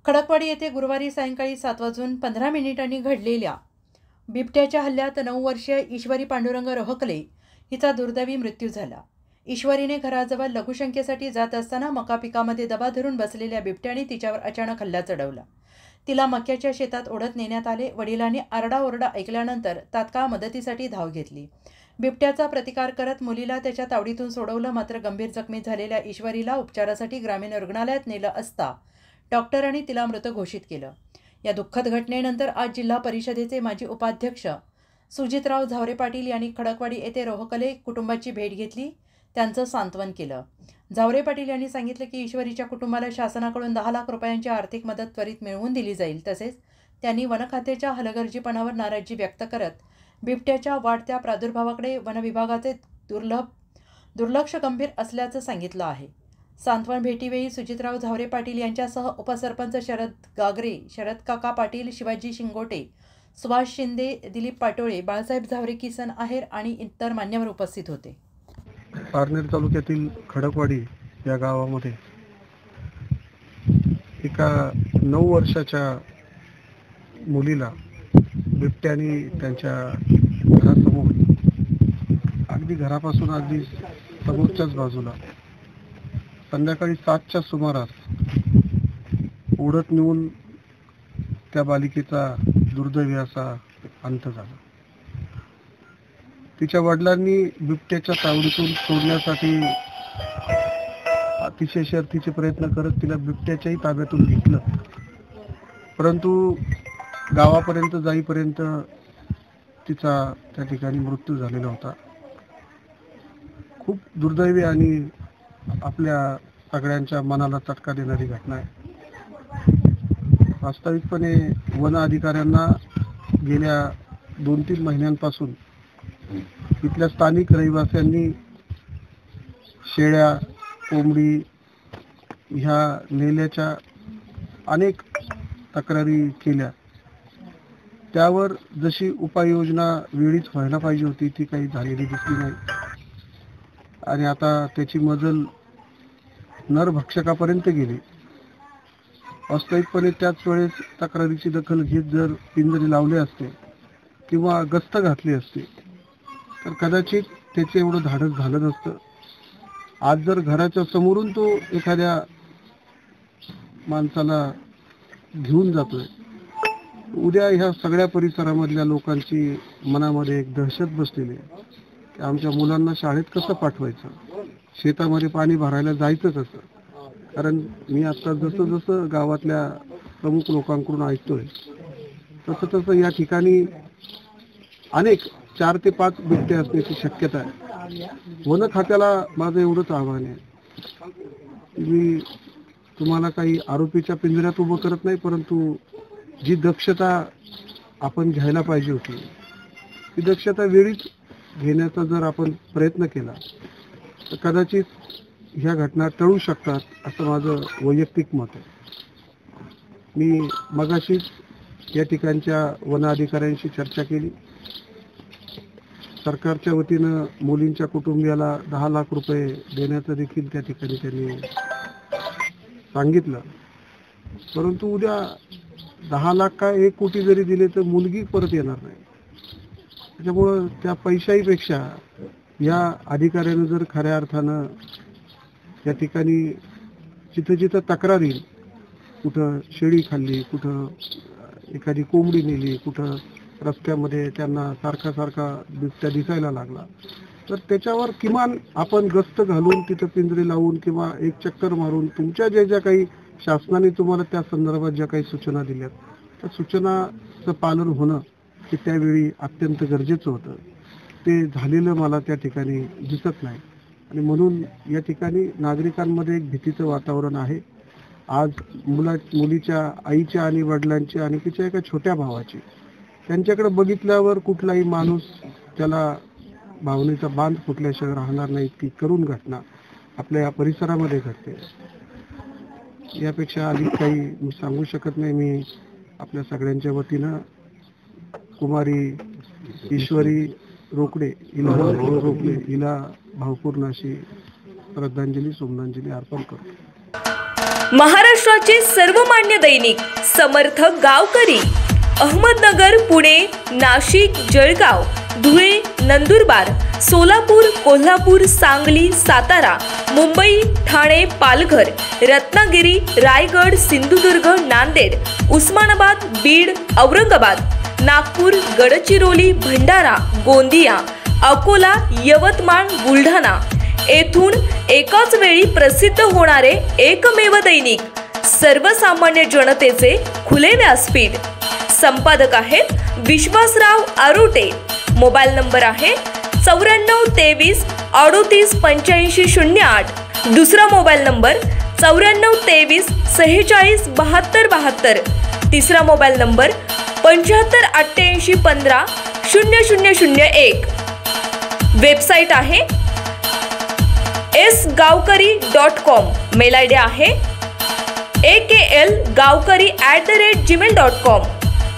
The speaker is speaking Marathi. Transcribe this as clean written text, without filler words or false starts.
खडकवाडी येथे गुरुवारी सायंकाळी 7:15 घडलेल्या बिबट्याच्या हल्ल्यात 9 वर्षीय ईश्वरी पांडुरंग रोहकले हिचा दुर्दैवी मृत्यू झाला. ईश्वरीने घराजवळ लघुशंकेसाठी जात असताना मका पिकामध्ये दबा धरून बसलेल्या बिबट्याने तिच्यावर अचानक हल्ला चढवला. तिला मक्याच्या शेतात ओढत नेण्यात आले. वडिलांनी आरडाओरडा ऐकल्यानंतर तात्काळ मदतीसाठी धाव घेतली. बिबट्याचा प्रतिकार करत मुलीला त्याच्या तावडीतून सोडवलं. मात्र गंभीर जखमी झालेल्या ईश्वरीला उपचारासाठी ग्रामीण रुग्णालयात नेलं असता डॉक्टरांनी तिला मृत घोषित केलं. या दुःखद घटनेनंतर आज जिल्हा परिषदेचे माजी उपाध्यक्ष सुजितराव झावरे पाटील यांनी खडकवाडी येथे रोहकले कुटुंबाची भेट घेतली, त्यांचं सांत्वन केलं. झावरे पाटील यांनी सांगितलं की ईश्वरीच्या कुटुंबाला शासनाकडून 10 लाख रुपयांची आर्थिक मदत त्वरित मिळवून दिली जाईल. तसेच त्यांनी वनखात्याच्या हलगर्जीपणावर नाराजी व्यक्त करत बिबट्याच्या वाढत्या प्रादुर्भावाकडे वनविभागाचे दुर्लक्ष गंभीर असल्याचं सांगितलं आहे. सांत्वन भेटीवेळी सुजितराव झावरे पाटील यांच्यासह उपसरपंच शरद गागरे, शरद काका पाटील, शिवाजी शिंगोटे, सुभाष शिंदे, दिलीप पाटोळे, बाळासाहेब झावरे, किसन आहेर आणि इतर मान्यवर उपस्थित होते. पारनेर तालुक्यातील खडकवाडी या गावामध्ये एका 9 वर्षाच्या मुलीला बिबट्याने त्यांच्या घरासमोर अगदी घरापासून अगदी समोरच्याच बाजूला संध्याकाळी 7च्या सुमारास ओढत नेऊन त्या बालिकेचा दुर्दैवी असा अंत झाला. तिच्या वडिलांनी बिबट्याच्या तावडीतून सोडण्यासाठी अतिशय शर्थीचे प्रयत्न करत तिला बिबट्याच्याही ताब्यातून घेतलं, परंतु गावापर्यंत जाईपर्यंत तिचा त्या ठिकाणी मृत्यू झालेला होता. खूप दुर्दैवी आणि आपल्या सगळ्यांच्या मनाला चटका देणारी घटना आहे. वास्तविकपणे वन अधिकाऱ्यांना गेल्या 2-3 महिन्यांपासून इथल्या स्थानिक रहिवाशांनी शेळ्या, कोंबडी ह्या नेल्याच्या अनेक तक्रारी केल्या. त्यावर जशी उपाययोजना वेळीच व्हायला पाहिजे होती ती काही झालेली दिसली नाही आणि आता त्याची मजल नरभक्षकापर्यंत गेली. वास्तविकपणे त्याच वेळेस तक्रारीची दखल घेत जर पिंजरे लावले असते किंवा गस्त घातली असती तर कदाचित त्याचे एवढं धाडस झालं नसतं. आज जर घराच्या समोरून तो एखाद्या माणसाला घेऊन जातोय, उद्या ह्या सगळ्या परिसरामधल्या लोकांची मनामध्ये एक दहशत बसलेली आहे की आमच्या मुलांना शाळेत कसं पाठवायचं, शेतामध्ये पाणी भरायला जायचं कसं. कारण मी आता जसं गावातल्या प्रमुख लोकांकडून ऐकतोय तसं या ठिकाणी अनेक 4 ते 5 बिबटे असण्याची शक्यता आहे. वन खात्याला माझं एवढंच आव्हान आहे, मी तुम्हाला काही आरोपीच्या पिंजऱ्यात उभं करत नाही, परंतु जी दक्षता आपण घ्यायला पाहिजे होती ती दक्षता वेळीच घेण्याचा जर आपण प्रयत्न केला तर कदाचित ह्या घटना टळू शकतात असं माझं वैयक्तिक मत आहे. मी मगाशीच या ठिकाणच्या वन अधिकाऱ्यांशी चर्चा केली. सरकारच्या वतीनं मुलींच्या कुटुंबियाला 10 लाख रुपये देण्याचं देखील त्या ठिकाणी त्यांनी सांगितलं, परंतु उद्या 10 लाख काय 1 कोटी जरी दिले तर मुलगी परत येणार नाही. त्याच्यामुळं त्या पैशाहीपेक्षा या अधिकाऱ्यानं जर खऱ्या अर्थानं या ठिकाणी जिथं तक्रार येईल, कुठं शेळी खाल्ली, कुठं एखादी कोंबडी नेली, कुठं रस्त्यामध्ये त्यांना सारखा बिबट्या दिसायला लागला, तर त्याच्यावर किमान आपण गस्त घालून तिथं पिंजरे लावून किंवा एक चक्कर मारून तुमच्या ज्या काही शासनाने तुम्हाला त्या संदर्भात ज्या काही सूचना दिल्यात त्या सूचनाचं पालन होणं हे त्यावेळी अत्यंत गरजेचं होतं. ते झालेलं मला त्या ठिकाणी दिसत नाही आणि म्हणून या ठिकाणी नागरिकांमध्ये एक भीतीचं वातावरण आहे. आज मुलीच्या आईच्या आणि वडिलांची आणि तिच्या एका छोट्या भावाची त्यांच्याकडे बघितल्यावर कुठलाही माणूस त्याला भावनेचा बांध फुटल्याशिवाय राहणार नाही इतकी करुण घटना आपल्या या परिसरामध्ये घडते. यापेक्षा अधिक काही मी सांगू शकत नाही. मी आपल्या सगळ्यांच्या वतीनं कुमारी ईश्वरी रोकडे हिला भावपूर्ण अशी श्रद्धांजली, सोमनांजली अर्पण करतो. महाराष्ट्राचे सर्वमान्य दैनिक समर्थ गावकरी, अहमदनगर, पुणे, नाशिक, जळगाव, धुळे, नंदुरबार, सोलापूर, कोल्हापूर, सांगली, सातारा, मुंबई, ठाणे, पालघर, रत्नागिरी, रायगड, सिंधुदुर्ग, नांदेड, उस्मानाबाद, बीड, औरंगाबाद, नागपूर, गडचिरोली, भंडारा, गोंदिया, अकोला, यवतमाळ, बुलढाणा येथून एकाच वेळी प्रसिद्ध होणारे एकमेव दैनिक, सर्वसामान्य जनतेचे खुले व्यासपीठ. संपादक आहेत विश्वासराव आरोटे. मोबाईल नंबर आहे 9423 38 85 08. दुसरा मोबाईल नंबर 9423 46 72 72. तिसरा मोबाईल नंबर 75 88 15 0001. वेबसाईट आहे sgavkari.com. मेल आयडी आहे aklgavkari@gmail.com.